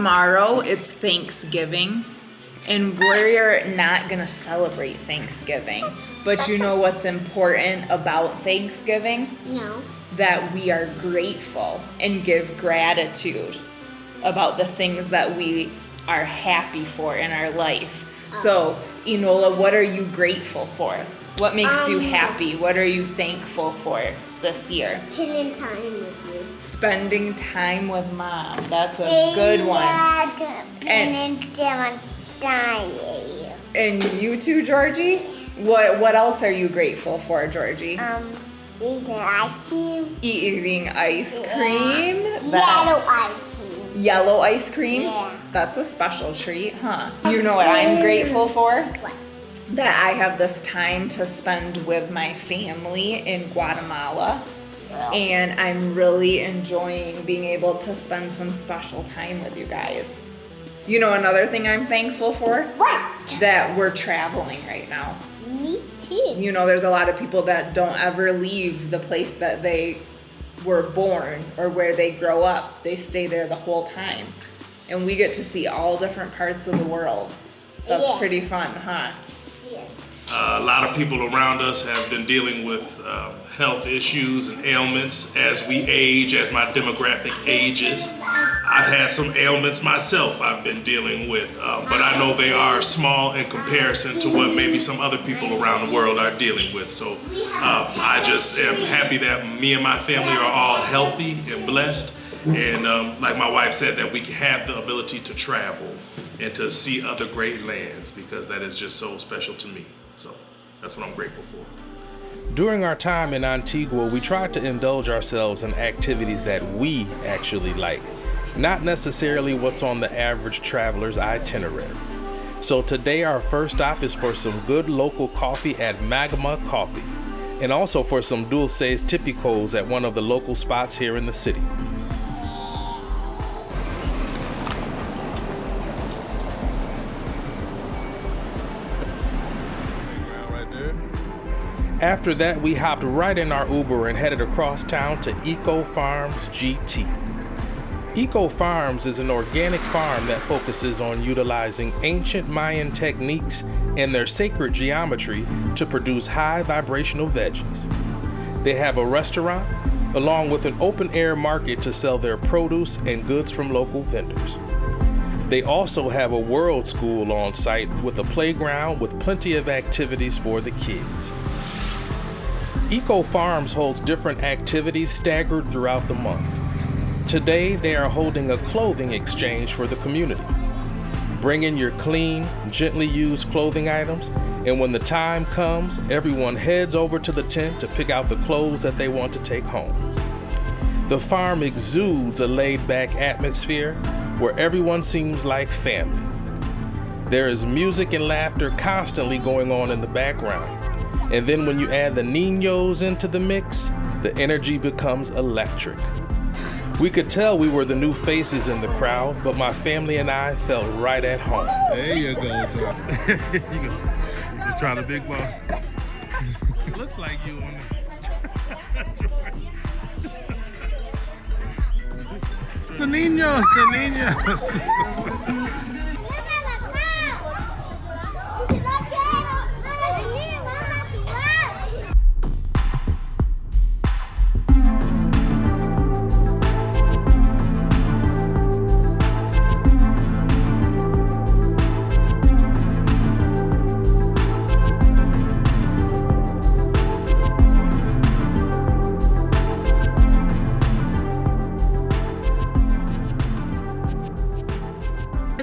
tomorrow it's Thanksgiving, and we're not gonna celebrate Thanksgiving. But you know what's important about Thanksgiving? No. That we are grateful and give gratitude about the things that we are happy for in our life. So, Enola, what are you grateful for? What makes you happy? What are you thankful for this year? Spending time with you. Spending time with Mom. That's a good one. And you too, Georgie? What else are you grateful for, Georgie? Eating ice cream. Eating ice cream? Yellow ice cream. Yellow ice cream? Yeah. That's a special treat, huh? You know what I'm grateful for? What? That I have this time to spend with my family in Guatemala. And I'm really enjoying being able to spend some special time with you guys. You know another thing I'm thankful for? What? That we're traveling right now. Me too. You know, there's a lot of people that don't ever leave the place that they were born or where they grow up. They stay there the whole time. And we get to see all different parts of the world. That's pretty fun, huh? Yeah. A lot of people around us have been dealing with health issues and ailments as we age, as my demographic ages. I've had some ailments myself I've been dealing with, but I know they are small in comparison to what maybe some other people around the world are dealing with. So I just am happy that me and my family are all healthy and blessed. And like my wife said, that we have the ability to travel and to see other great lands, because that is just so special to me. So that's what I'm grateful for. During our time in Antigua, we tried to indulge ourselves in activities that we actually like, not necessarily what's on the average traveler's itinerary. So today our first stop is for some good local coffee at Magma Coffee, and also for some dulces típicos at one of the local spots here in the city. After that, we hopped right in our Uber and headed across town to EcoFarms GT. EcoFarms is an organic farm that focuses on utilizing ancient Mayan techniques and their sacred geometry to produce high vibrational veggies. They have a restaurant, along with an open-air market to sell their produce and goods from local vendors. They also have a world school on site with a playground with plenty of activities for the kids. EcoFarms holds different activities staggered throughout the month. Today, they are holding a clothing exchange for the community. Bring in your clean, gently used clothing items, and when the time comes, everyone heads over to the tent to pick out the clothes that they want to take home. The farm exudes a laid-back atmosphere where everyone seems like family. There is music and laughter constantly going on in the background. And then when you add the niños into the mix, the energy becomes electric. We could tell we were the new faces in the crowd, but my family and I felt right at home. There you go, Jorge. You're trying to big ball. It looks like you on The niños, the niños.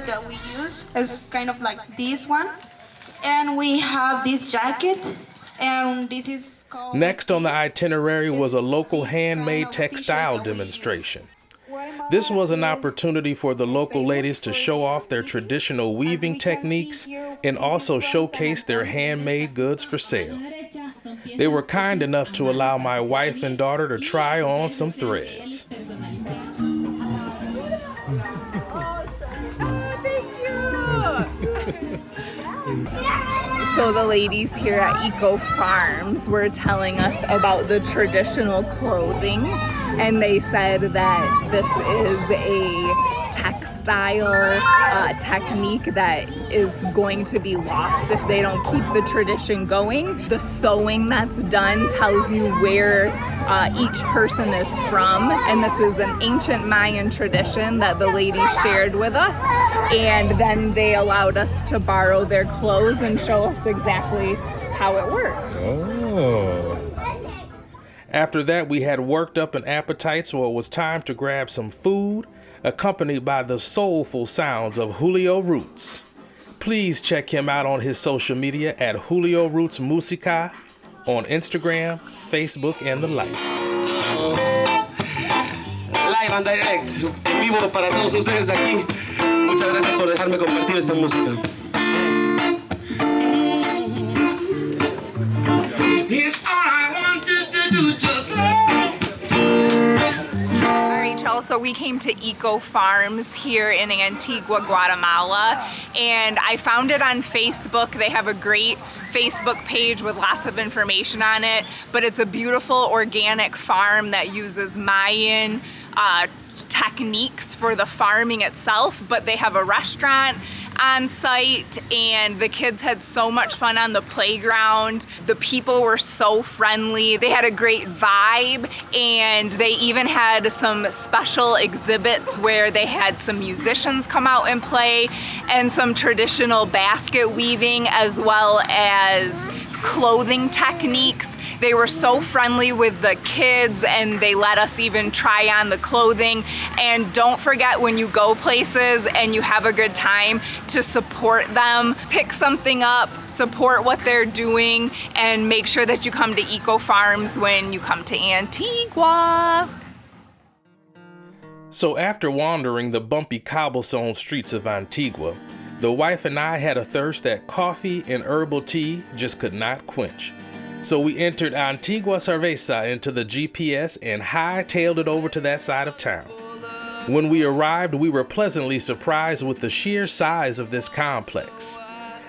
That we use is kind of like this one, and we have this jacket, and this is called... Next on the itinerary was a local handmade textile demonstration. This was an opportunity for the local ladies to show off their traditional weaving techniques and also showcase their handmade goods for sale. They were kind enough to allow my wife and daughter to try on some threads. So the ladies here at EcoFarms were telling us about the traditional clothing, and they said that this is a textile textile technique that is going to be lost if they don't keep the tradition going. The sewing that's done tells you where each person is from, and this is an ancient Mayan tradition that the ladies shared with us, and then they allowed us to borrow their clothes and show us exactly how it works. Oh. After that, we had worked up an appetite, so it was time to grab some food, accompanied by the soulful sounds of Julio Roots. Please check him out on his social media at Julio Roots Musica on Instagram, Facebook, and the like. Live and direct, en vivo para todos ustedes aquí. Muchas gracias por dejarme compartir esta música. Here's all I want is to do just Alright, y'all, so we came to EcoFarms here in Antigua, Guatemala, and I found it on Facebook. They have a great Facebook page with lots of information on it, but it's a beautiful organic farm that uses Mayan techniques for the farming itself, but they have a restaurant on site, and the kids had so much fun on the playground. The people were so friendly. They had a great vibe, and they even had some special exhibits where they had some musicians come out and play, and some traditional basket weaving, as well as clothing techniques. They were so friendly with the kids, and they let us even try on the clothing. And don't forget, when you go places and you have a good time, to support them. Pick something up, support what they're doing, and make sure that you come to EcoFarms when you come to Antigua. So after wandering the bumpy cobblestone streets of Antigua, the wife and I had a thirst that coffee and herbal tea just could not quench. So we entered Antigua Cerveza into the GPS and hightailed it over to that side of town. When we arrived, we were pleasantly surprised with the sheer size of this complex.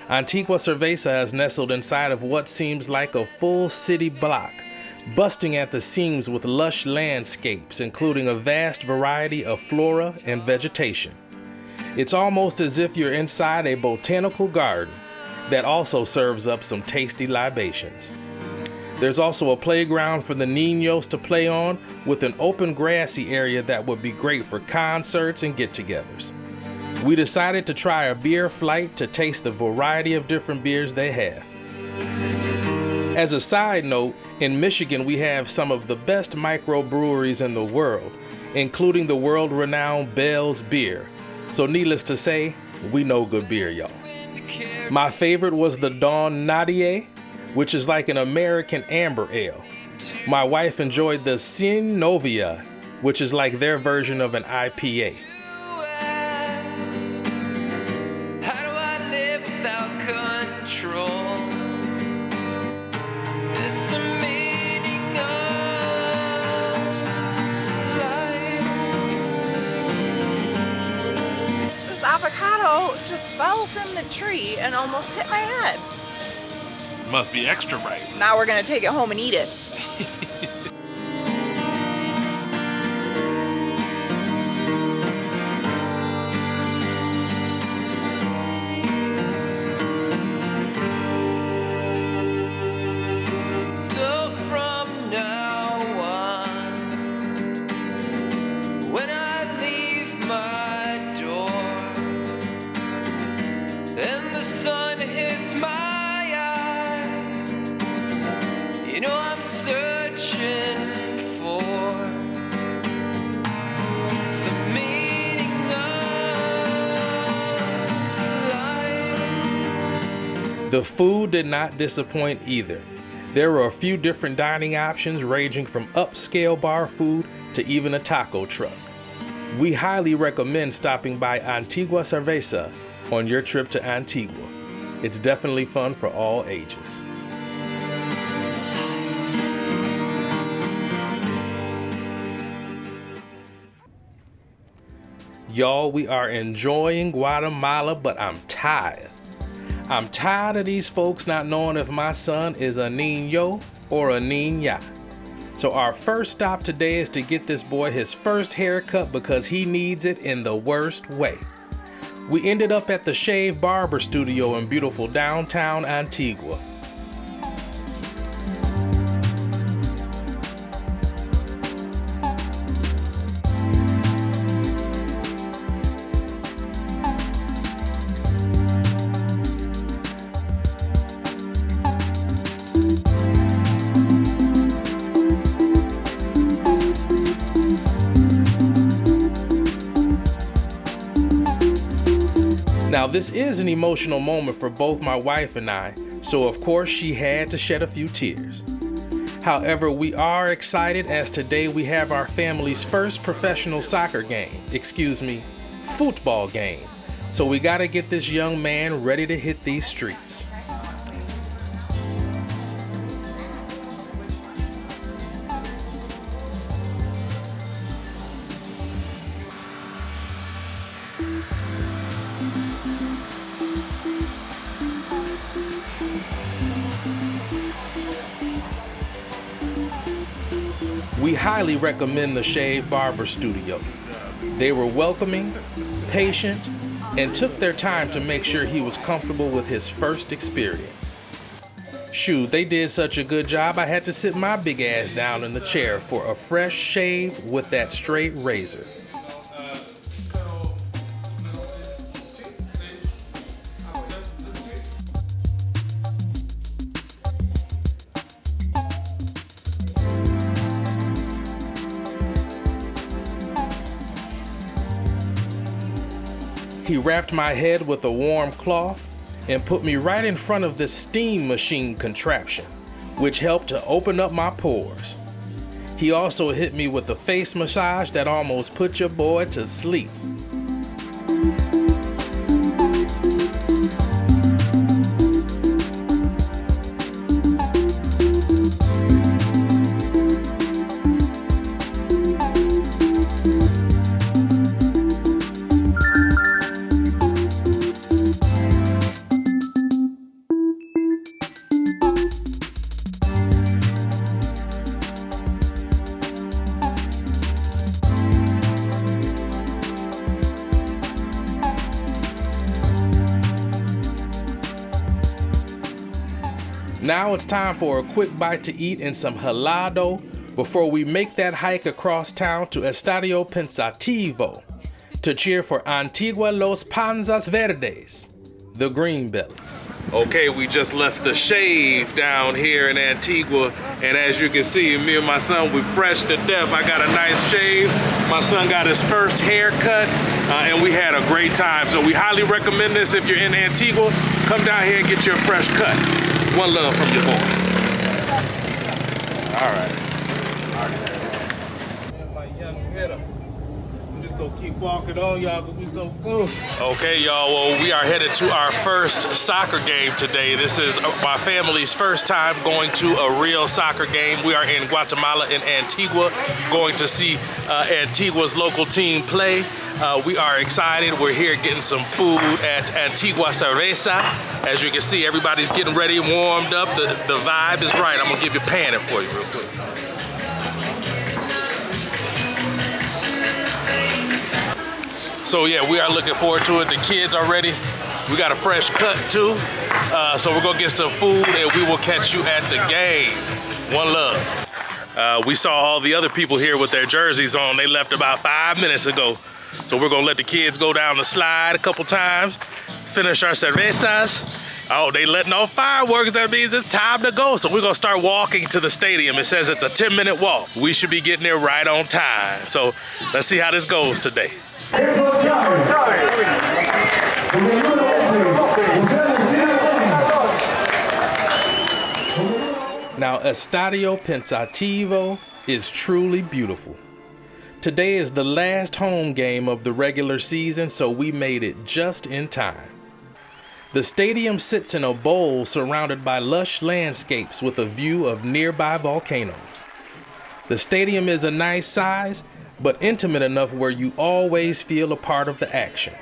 Antigua Cerveza is nestled inside of what seems like a full city block, busting at the seams with lush landscapes, including a vast variety of flora and vegetation. It's almost as if you're inside a botanical garden that also serves up some tasty libations. There's also a playground for the niños to play on, with an open grassy area that would be great for concerts and get-togethers. We decided to try a beer flight to taste the variety of different beers they have. As a side note, in Michigan we have some of the best microbreweries in the world, including the world-renowned Bell's Beer. So needless to say, we know good beer, y'all. My favorite was the Don Nadie, which is like an American amber ale. My wife enjoyed the Sin Novia, which is like their version of an IPA. How do I live without control? It's the meaning of life. This avocado just fell from the tree and almost hit my head. Must be extra ripe. Now we're gonna take it home and eat it. So from now on, when I leave my door and the sun hits my you know I'm searching for the meaning of life. The food did not disappoint either. There were a few different dining options ranging from upscale bar food to even a taco truck. We highly recommend stopping by Antigua Cerveza on your trip to Antigua. It's definitely fun for all ages. Y'all, we are enjoying Guatemala, but I'm tired. I'm tired of these folks not knowing if my son is a niño or a niña. So our first stop today is to get this boy his first haircut because he needs it in the worst way. We ended up at the Shave Barber Studio in beautiful downtown Antigua. Now this is an emotional moment for both my wife and I, so of course she had to shed a few tears. However, we are excited as today we have our family's first professional soccer game, football game. So we gotta get this young man ready to hit these streets. We highly recommend the Shave Barber Studio. They were welcoming, patient, and took their time to make sure he was comfortable with his first experience. Shoot, they did such a good job I had to sit my big ass down in the chair for a fresh shave with that straight razor. He wrapped my head with a warm cloth and put me right in front of this steam machine contraption, which helped to open up my pores. He also hit me with a face massage that almost put your boy to sleep. Now it's time for a quick bite to eat and some helado before we make that hike across town to Estadio Pensativo to cheer for Antigua Los Panzas Verdes, the green bellies. Okay, we just left the shave down here in Antigua, and as you can see, me and my son, we fresh to death. I got a nice shave. My son got his first haircut, and we had a great time. So we highly recommend this if you're in Antigua. Come down here and get your fresh cut. One love from your boy. All right. My young hitter. I'm just gonna keep walking on, y'all, gonna be so cool. Okay, y'all, well, we are headed to our first soccer game today. This is my family's first time going to a real soccer game. We are in Guatemala, in Antigua, going to see Antigua's local team play. We are excited. We're here getting some food at Antigua Cerveza. As you can see, everybody's getting ready, warmed up. The vibe is right. I'm gonna give you a pan it for you real quick. So yeah, we are looking forward to it. The kids are ready. We got a fresh cut too. So we're gonna get some food and we will catch you at the game. One love. We saw all the other people here with their jerseys on. They left about 5 minutes ago. So we're gonna let the kids go down the slide a couple times, finish our cervezas. Oh, they letting off fireworks, that means it's time to go. So we're gonna start walking to the stadium. It says it's a 10-minute walk. We should be getting there right on time. So let's see how this goes today. Now, Estadio Pensativo is truly beautiful. Today is the last home game of the regular season, so we made it just in time. The stadium sits in a bowl surrounded by lush landscapes with a view of nearby volcanoes. The stadium is a nice size, but intimate enough where you always feel a part of the action.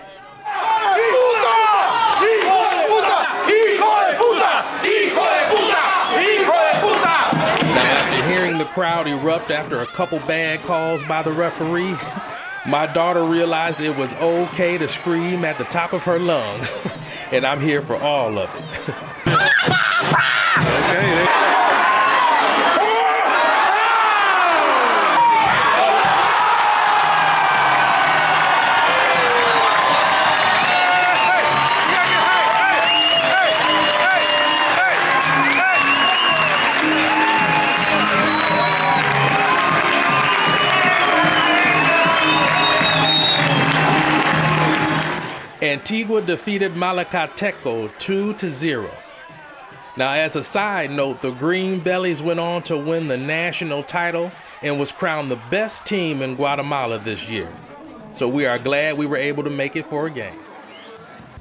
Now, after hearing Watching the crowd erupt after a couple bad calls by the referee, my daughter realized it was okay to scream at the top of her lungs, and I'm here for all of it. Okay. Antigua defeated Malacateco 2-0. Now, as a side note, the Green Bellies went on to win the national title and was crowned the best team in Guatemala this year. So we are glad we were able to make it for a game.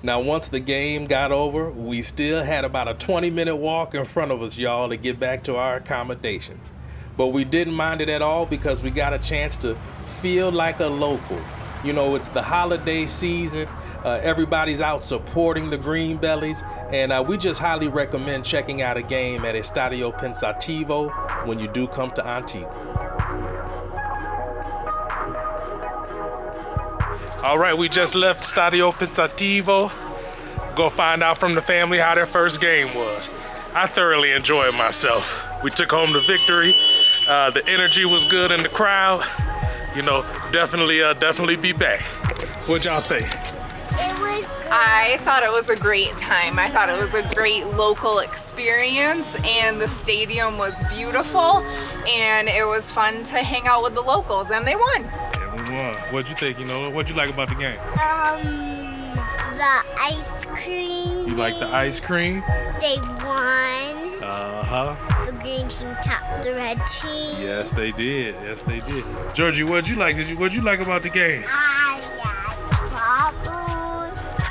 Now, once the game got over, we still had about a 20-minute walk in front of us, y'all, to get back to our accommodations. But we didn't mind it at all because we got a chance to feel like a local. You know, it's the holiday season. Everybody's out supporting the Green Bellies, and we just highly recommend checking out a game at Estadio Pensativo when you do come to Antigua. All right, we just left Estadio Pensativo. Go find out from the family how their first game was. I thoroughly enjoyed myself. We took home the victory. The energy was good in the crowd. You know, definitely be back. What y'all think? I thought it was a great time. I thought it was a great local experience, and the stadium was beautiful, and it was fun to hang out with the locals, and they won. Yeah, we won. What'd you think, What'd you like about the game? The ice cream. You like the ice cream? They won. Uh-huh. The green team topped the red team. Yes, they did. Yes, they did. Georgie, what'd you like? What'd you like about the game? I like popcorn.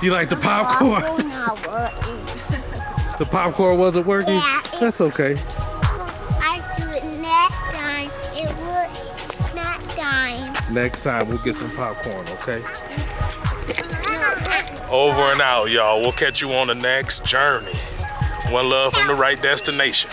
You like the popcorn? Popcorn not working. The popcorn wasn't working? Yeah, That's okay. I do it next time. It would not time. Next time, we'll get some popcorn, okay? Over and out, y'all. We'll catch you on the next journey. One love from the right destination.